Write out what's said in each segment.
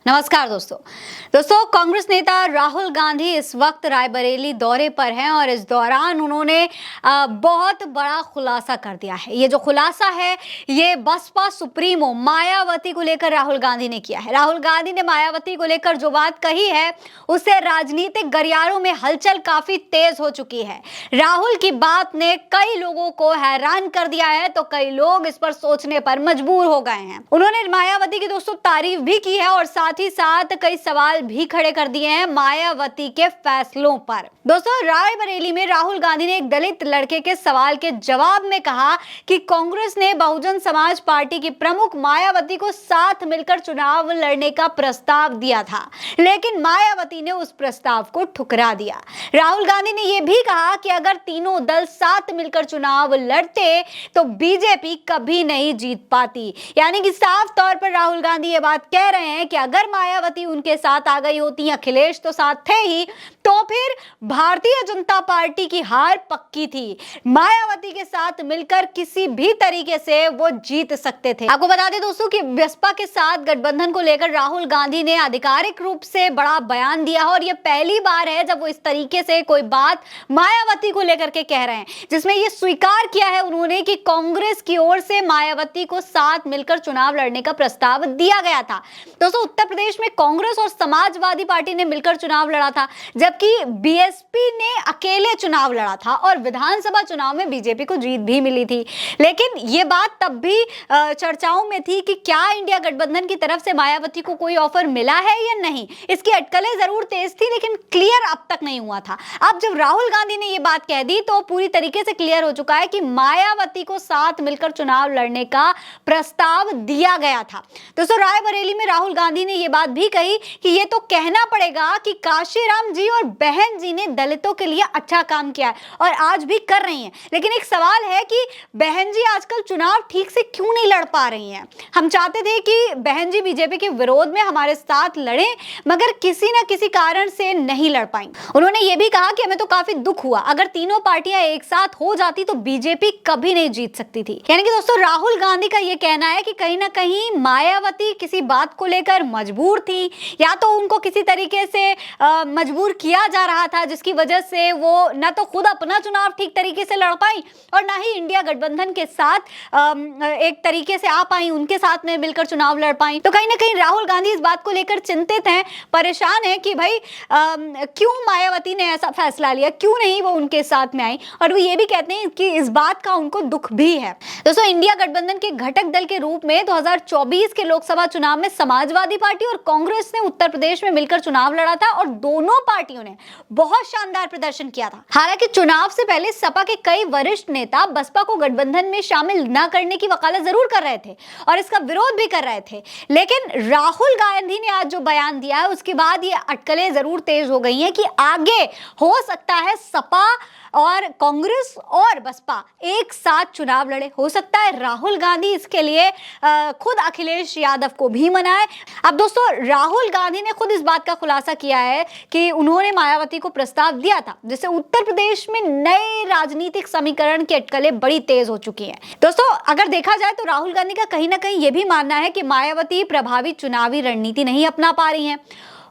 नमस्कार दोस्तों कांग्रेस नेता राहुल गांधी इस वक्त रायबरेली दौरे पर हैं और इस दौरान उन्होंने बहुत बड़ा खुलासा कर दिया है। ये जो खुलासा है ये बसपा सुप्रीमो मायावती को लेकर राहुल गांधी ने किया है। राहुल गांधी ने मायावती को लेकर जो बात कही है उससे राजनीतिक गलियारों में हलचल काफी तेज हो चुकी है। राहुल की बात ने कई लोगों को हैरान कर दिया है तो कई लोग इस पर सोचने पर मजबूर हो गए हैं। उन्होंने मायावती की दोस्तों तारीफ भी की है और साथ ही साथ कई सवाल भी खड़े कर दिए हैं मायावती के फैसलों पर। दोस्तों रायबरेली में राहुल गांधी ने एक दलित लड़के के सवाल के जवाब में कहा कि कांग्रेस ने बहुजन समाज पार्टी की प्रमुख मायावती को साथ मिलकर चुनाव लड़ने का प्रस्ताव दिया था, लेकिन मायावती ने उस प्रस्ताव को ठुकरा दिया। राहुल गांधी ने यह भी कहा कि अगर तीनों दल साथ मिलकर चुनाव लड़ते तो बीजेपी कभी नहीं जीत पाती। यानी कि साफ तौर पर राहुल गांधी ये बात कह रहे हैं कि अगर मायावती उनके साथ आ गई होती, अखिलेश तो साथ थे ही, तो फिर भारतीय जनता पार्टी की हार पक्की थी। मायावती के साथ मिलकर किसी भी तरीके से वो जीत सकते थे। आपको बता दें दोस्तों कि बसपा के साथ गठबंधन को लेकर राहुल गांधी ने आधिकारिक रूप से बड़ा बयान दिया है और ये पहली बार है जब वो इस तरीके से कोई बात मायावती को लेकर के कह रहे हैं, जिसमें ये स्वीकार किया है उन्होंने कि कांग्रेस की ओर से मायावती को साथ मिलकर चुनाव लड़ने का प्रस्ताव दिया गया था। दोस्तों उत्तर प्रदेश में कांग्रेस और समाजवादी पार्टी ने मिलकर चुनाव लड़ा था, जबकि बीएसपी ने अकेले चुनाव लड़ा था और विधानसभा चुनाव में बीजेपी को जीत भी मिली थी। लेकिन ये बात तब भी चर्चाओं में थी कि क्या इंडिया गठबंधन की तरफ से मायावती को कोई ऑफर मिला है या नहीं। इसकी अटकलें जरूर तेज थी लेकिन क्लियर अब तक नहीं हुआ था। अब जब राहुल गांधी ने ये बात कह दी तो पूरी तरीके से क्लियर हो चुका है कि मायावती को साथ मिलकर चुनाव लड़ने का प्रस्ताव दिया गया था। दोस्तों रायबरेली में राहुल गांधी ने यह बात भी कही कि ये तो कहना पड़ेगा कि काशीराम जी और बहन जी ने दलितों के लिए अच्छा काम किया है और आज भी कर रही हैं, लेकिन एक सवाल है कि बहन जी आजकल चुनाव ठीक से क्यों नहीं लड़ पा रही हैं। हम चाहते थे कि बहन जी बीजेपी के विरोध में हमारे साथ लड़े, मगर किसी न किसी कारण से नहीं लड़ पाई। उन्होंने ये भी कहा कि हमें तो काफी दुख हुआ, अगर तीनों पार्टियां एक साथ हो जाती तो बीजेपी कभी नहीं जीत सकती थी। यानी कि दोस्तों राहुल गांधी का ये कहना है कि कहीं ना कहीं मायावती किसी बात को लेकर मजबूर थी, या तो उनको किसी तरीके से मजबूर किया जा रहा था जिसकी वजह से वो न तो खुद अपना चुनाव ठीक तरीके से लड़ पाई और ना ही इंडिया गठबंधन के साथ एक तरीके से आ पाई, उनके साथ में मिलकर चुनाव लड़ पाई। तो कहीं ना कहीं राहुल गांधी इस बात को लेकर चिंतित हैं, परेशान हैं कि भाई क्यों मायावती ने ऐसा फैसला लिया, क्यों नहीं वो उनके साथ में आई। और वो ये भी कहते हैं कि इस बात का उनको दुख भी है। दोस्तों इंडिया गठबंधन के घटक दल के रूप में 2024 के लोकसभा चुनाव में समाजवादी पार्टी और कांग्रेस ने उत्तर प्रदेश में मिलकर चुनाव लड़ा था और दोनों पार्टियों ने बहुत शानदार प्रदर्शन किया था। हालांकि चुनाव से पहले सपा के कई वरिष्ठ नेता बसपा को गठबंधन में शामिल न करने की वकालत जरूर कर रहे थे और इसका विरोध भी कर रहे थे, लेकिन राहुल गांधी ने आज जो बयान दिया है उसके बाद ये अटकलें जरूर तेज हो गई हैं कि आगे हो सकता है सपा और कांग्रेस और बसपा एक साथ चुनाव लड़े। हो सकता है राहुल गांधी इसके लिए खुद अखिलेश यादव को भी मनाए। अब दोस्तों राहुल गांधी ने खुद इस बात का खुलासा किया है कि उन्होंने मायावती को प्रस्ताव दिया था, जिससे उत्तर प्रदेश में नए राजनीतिक समीकरण की अटकलें बड़ी तेज हो चुकी हैं। दोस्तों अगर देखा जाए तो राहुल गांधी का कहीं ना कहीं यह भी मानना है कि मायावती प्रभावी चुनावी रणनीति नहीं अपना पा रही हैं।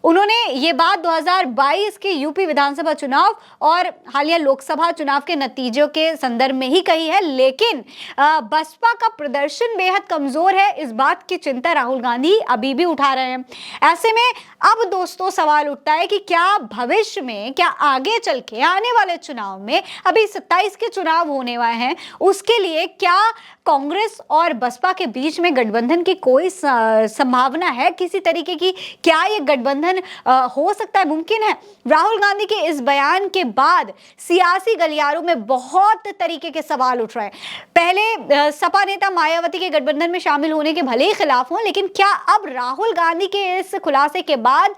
उन्होंने ये बात 2022 के यूपी विधानसभा चुनाव और हालिया लोकसभा चुनाव के नतीजों के संदर्भ में ही कही है, लेकिन बसपा का प्रदर्शन बेहद कमजोर है, इस बात की चिंता राहुल गांधी अभी भी उठा रहे हैं। ऐसे में अब दोस्तों सवाल उठता है कि क्या भविष्य में, क्या आगे चल के आने वाले चुनाव में, अभी 27 के चुनाव होने वाले हैं, उसके लिए क्या कांग्रेस और बसपा के बीच में गठबंधन की कोई संभावना है किसी तरीके की? क्या ये गठबंधन हो सकता है, मुमकिन है? राहुल गांधी के इस बयान के बाद सियासी गलियारों में बहुत तरीके के सवाल उठ रहे हैं। पहले सपा नेता मायावती के गठबंधन में शामिल होने के भले ही खिलाफ हों, लेकिन क्या अब राहुल गांधी के इस खुलासे के बाद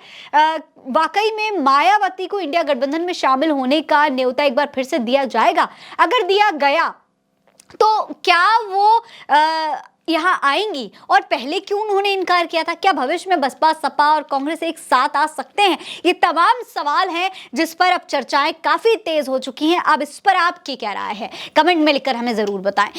वाकई में मायावती को इंडिया गठबंधन में शामिल होने का न्योता एक बार फिर से दिया जाएगा? अगर दिया गया तो क्या वो यहाँ आएंगी और पहले क्यों उन्होंने इनकार किया था? क्या भविष्य में बसपा, सपा और कांग्रेस एक साथ आ सकते हैं? ये तमाम सवाल हैं जिस पर अब चर्चाएं काफी तेज हो चुकी हैं। अब इस पर आपकी क्या राय है? कमेंट में लिखकर हमें जरूर बताएं।